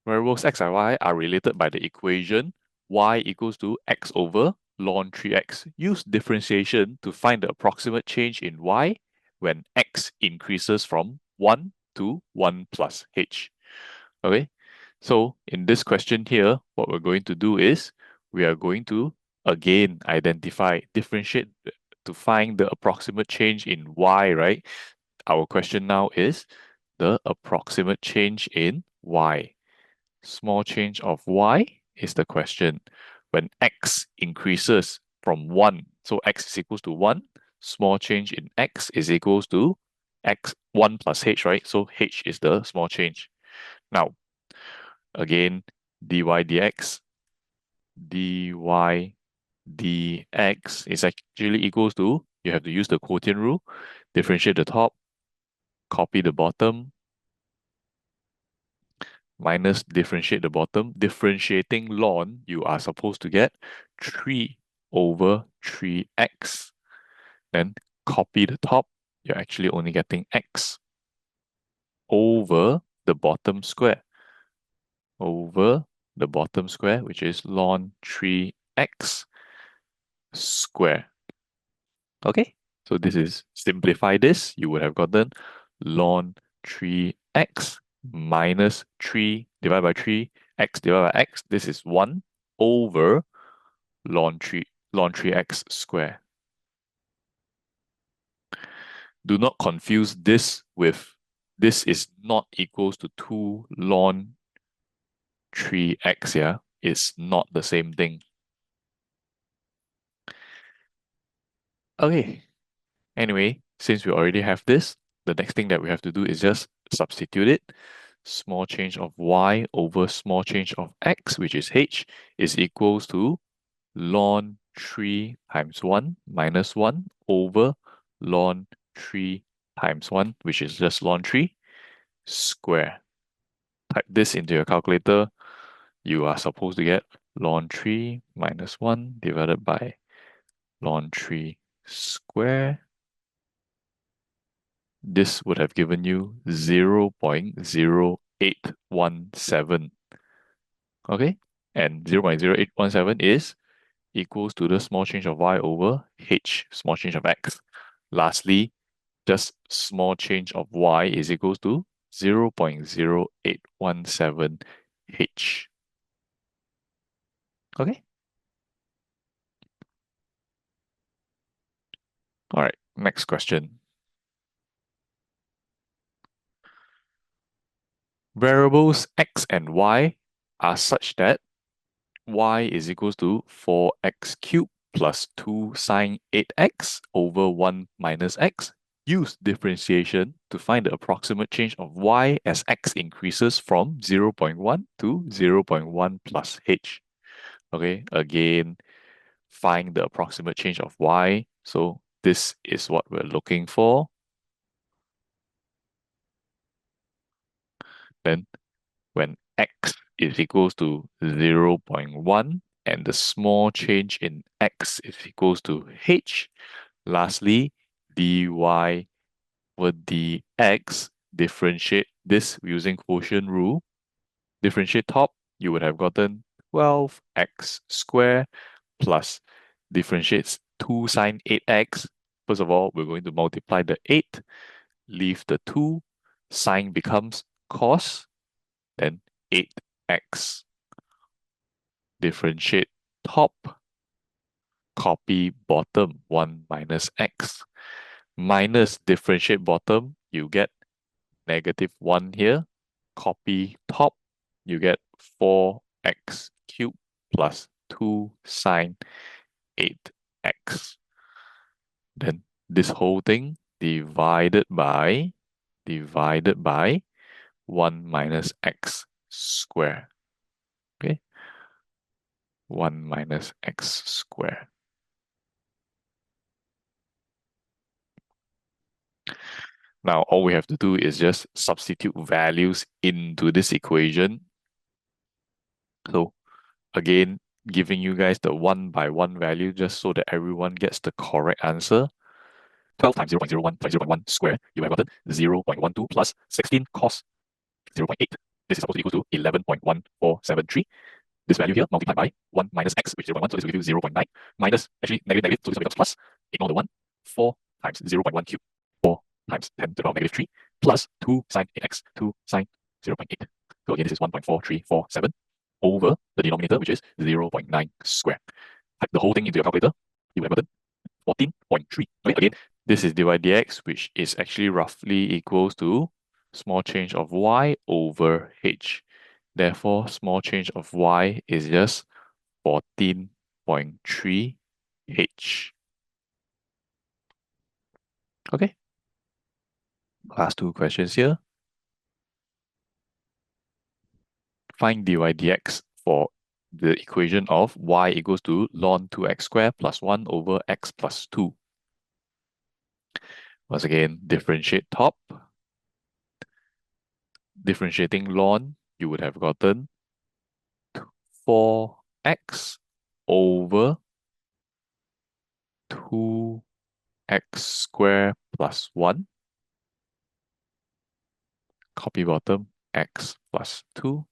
variables x and y are related by the equation y equals to x over ln 3x. Use differentiation to find the approximate change in y when x increases from 1 to 1 plus h. Okay, so in this question here, what we're going to do is we are going to again differentiate to find the approximate change in y, right? Our question now is the approximate change in y. Small change of y is the question. When x increases from 1, so x is equals to 1, small change in x is equals to x 1 plus h, right? So h is the small change. Now, again, dy dx is actually equals to, you have to use the quotient rule, differentiate the top, copy the bottom, minus differentiate the bottom. Differentiating ln, you are supposed to get 3 over 3x. Then copy the top, you're actually only getting x over the bottom square. Over the bottom square, which is ln 3x square. Okay, so this is, simplify this, you would have gotten ln 3x minus 3 divided by 3, x divided by x. This is 1 over ln 3x square. Do not confuse this with, this is not equals to 2 ln 3x, yeah? It's not the same thing. Okay, anyway, since we already have this, the next thing that we have to do is just substitute it. Small change of y over small change of x, which is h, is equals to ln 3 times 1 minus 1 over ln 3 times 1, which is just ln 3 square. Type this into your calculator. You are supposed to get ln 3 minus 1 divided by ln 3 square. This would have given you 0.0817. Okay? And 0.0817 is equals to the small change of y over h, small change of x. Lastly, just small change of y is equals to 0.0817 h. Okay? All right, next question. Variables x and y are such that y is equals to 4x cubed plus 2 sine 8x over 1 minus x. Use differentiation to find the approximate change of y as x increases from 0.1 to 0.1 plus h. Okay, again, find the approximate change of y. So this is what we're looking for. Then when x is equals to 0.1 and the small change in x is equals to h. Lastly, dy over dx, differentiate this using quotient rule. Differentiate top, you would have gotten 12x squared plus differentiates 2 sine 8x. First of all, we're going to multiply the 8, leave the 2, sine becomes cos, then 8x. Differentiate top, copy bottom, 1 minus x. Minus differentiate bottom, you get negative 1 here. Copy top, you get 4x cubed plus 2 sine 8x. Then this whole thing divided by 1 minus x squared. Okay? 1 minus x squared. Now, all we have to do is just substitute values into this equation. So, again, giving you guys the 1 by 1 value just so that everyone gets the correct answer. 12 times 0.01 plus 0.1 squared, you have gotten 0.12 plus 16 cos 0.8. this is supposed to equal to 11.1473. This value here multiplied by 1 minus x, which is 0.1, so this will give you 0.9, minus, actually, negative, so this becomes plus, ignore the 1, 4 times 0.1 cubed, 4 times 10 to the power of negative 3, plus 2 sine x, 2 sine 0.8. So again, this is 1.4347 over the denominator, which is 0.9 square. Type the whole thing into your calculator, you will have gotten 14.3. Okay, again, this is DYDX, which is actually roughly equals to small change of y over h. Therefore, small change of y is just 14.3 h. Okay. Last two questions here. Find DYDX for the equation of y equals to ln 2x squared plus 1 over x plus 2. Once again, differentiate top. Differentiating ln, you would have gotten 4x over 2x squared plus 1. Copy bottom, x plus 2.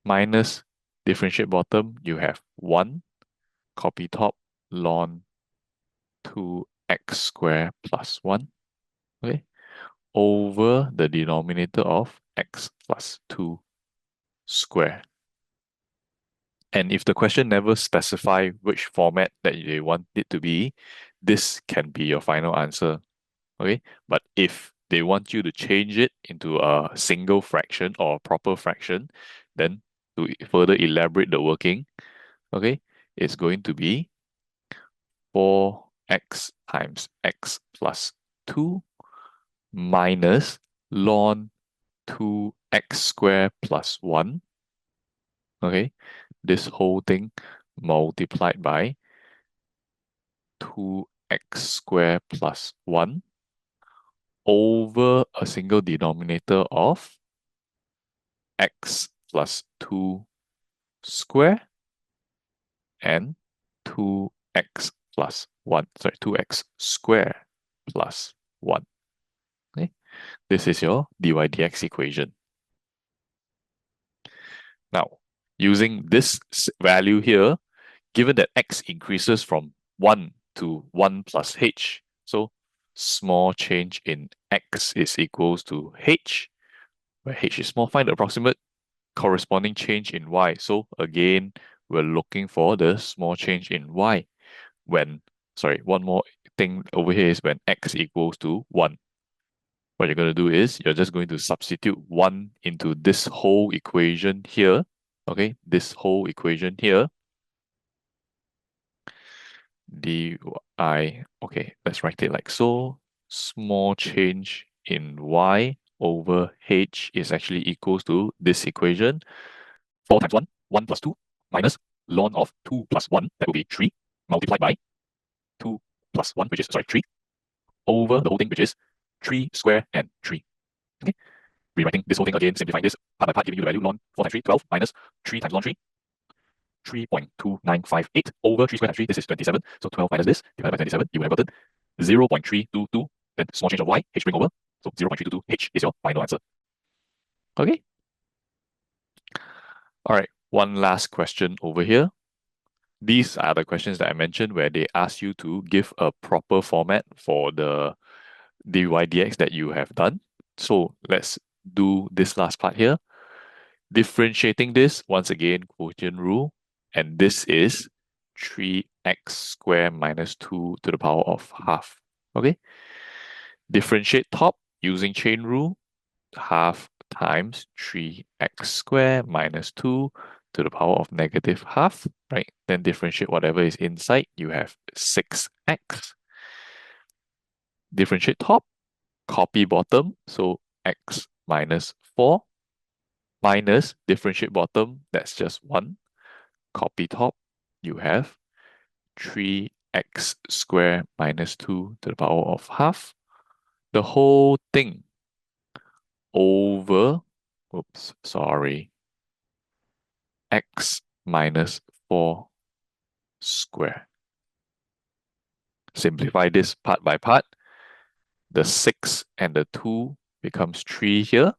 Minus differentiate bottom, you have 1. Copy top, ln 2x squared plus 1. Okay. Over the denominator of x plus 2 square. And if the question never specify which format that they want it to be, this can be your final answer. Okay, but if they want you to change it into a single fraction or a proper fraction, then to further elaborate the working, okay, it's going to be 4x times x plus 2 minus ln 2x squared plus 1. Okay, this whole thing multiplied by 2x squared plus 1 over a single denominator of x plus 2 square and 2x plus 1. Sorry, 2x square plus 1. Okay, this is your DYDX equation. Now, using this value here, given that x increases from 1 to 1 plus h, so small change in x is equals to h, where h is small, find the approximate corresponding change in y. So again, we're looking for the small change in y when, sorry, one more thing over here is when x equals to 1. What you're going to do is you're just going to substitute 1 into this whole equation here. Okay, this whole equation here. dy, okay, let's write it like so. Small change in y over h is actually equals to this equation. 4 times 1, 1 plus 2, minus ln of 2 plus 1, that will be 3, multiplied by 2 plus 1, which is, sorry, 3, over the whole thing, which is 3 square and 3. Okay, rewriting this whole thing again, simplifying this part by part, giving you the value ln 4 times 3, 12, minus 3 times ln 3, 3.2958 over 3 square times 3, this is 27. So 12 minus this, divided by 27, you will have gotten 0.322. Then small change of y, h bring over. So 0.322 h is your final answer. Okay. All right, one last question over here. These are the questions that I mentioned where they ask you to give a proper format for the DYDX that you have done. So let's do this last part here. Differentiating this, once again, quotient rule, and this is 3x squared minus 2 to the power of half. Okay? Differentiate top using chain rule, half times 3x squared minus 2 to the power of negative half, right? Then differentiate whatever is inside, you have 6x. Differentiate top, copy bottom, so x minus 4, minus differentiate bottom, that's just 1. Copy top, you have 3x squared minus 2 to the power of half. The whole thing over, oops, sorry, x minus 4 square. Simplify this part by part. The 6 and the 2 becomes 3 here,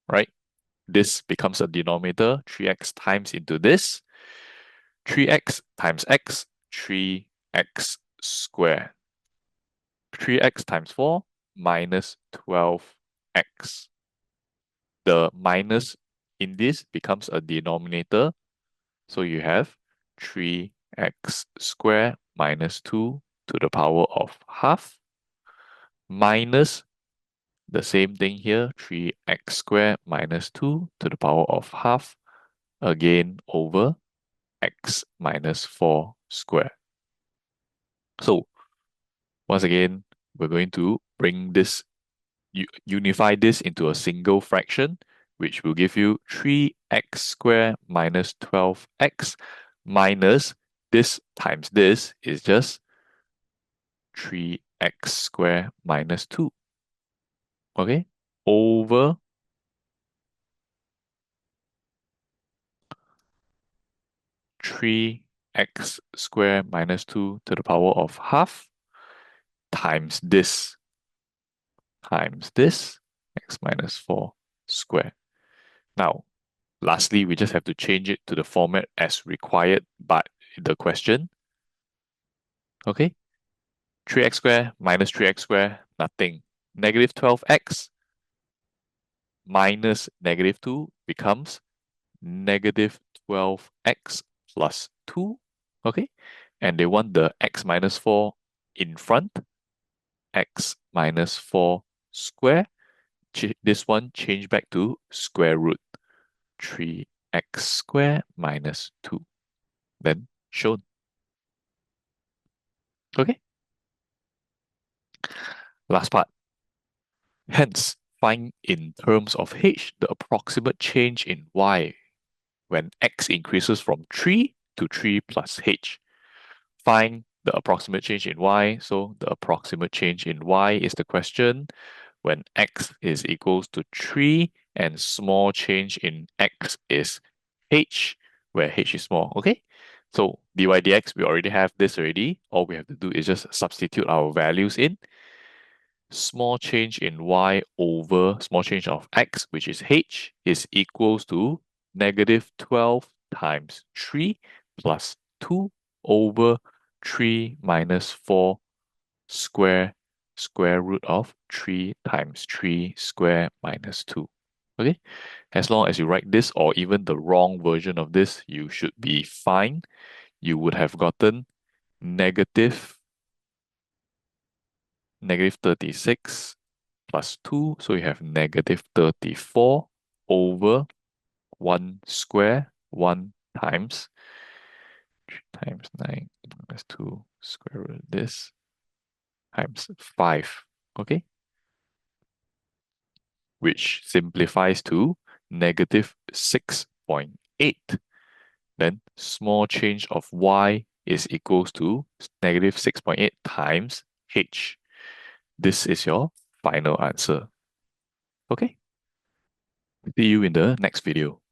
right? This becomes a denominator, 3x times into this. 3x times x, 3x squared. 3x times 4 minus 12x. The minus in this becomes a denominator. So you have 3x squared minus 2 to the power of half minus the same thing here, 3x squared minus 2 to the power of half, again over x minus 4 squared. So once again, we're going to bring this, unify this into a single fraction, which will give you 3x squared minus 12x minus this times this is just 3x squared minus 2. Okay? Over 3x squared minus 2 to the power of half times this, x minus 4 squared. Now, lastly, we just have to change it to the format as required by the question. Okay? 3x squared minus 3x squared, nothing. Negative 12x minus negative 2 becomes negative 12x plus 2. Okay? And they want the x minus 4 in front. X minus 4 square. This one change back to square root. 3x squared minus 2. Then shown. Okay? Last part. Hence, find in terms of h the approximate change in y when x increases from 3 to 3 plus h. Find the approximate change in y. So the approximate change in y is the question when x is equals to 3 and small change in x is h, where h is small. Okay? So DYDX, we already have this already. All we have to do is just substitute our values in. Small change in y over small change of x, which is h, is equals to negative 12 times 3 plus 2 over 3 minus 4 square root of 3 times 3 square minus 2. Okay? As long as you write this or even the wrong version of this, you should be fine. You would have gotten negative 36 plus 2. So you have negative 34 over 1 square, 1 times 9 minus 2 square root of this times 5. Okay? Which simplifies to negative 6.8. Then small change of y is equals to negative 6.8 times h. This is your final answer. Okay? See you in the next video.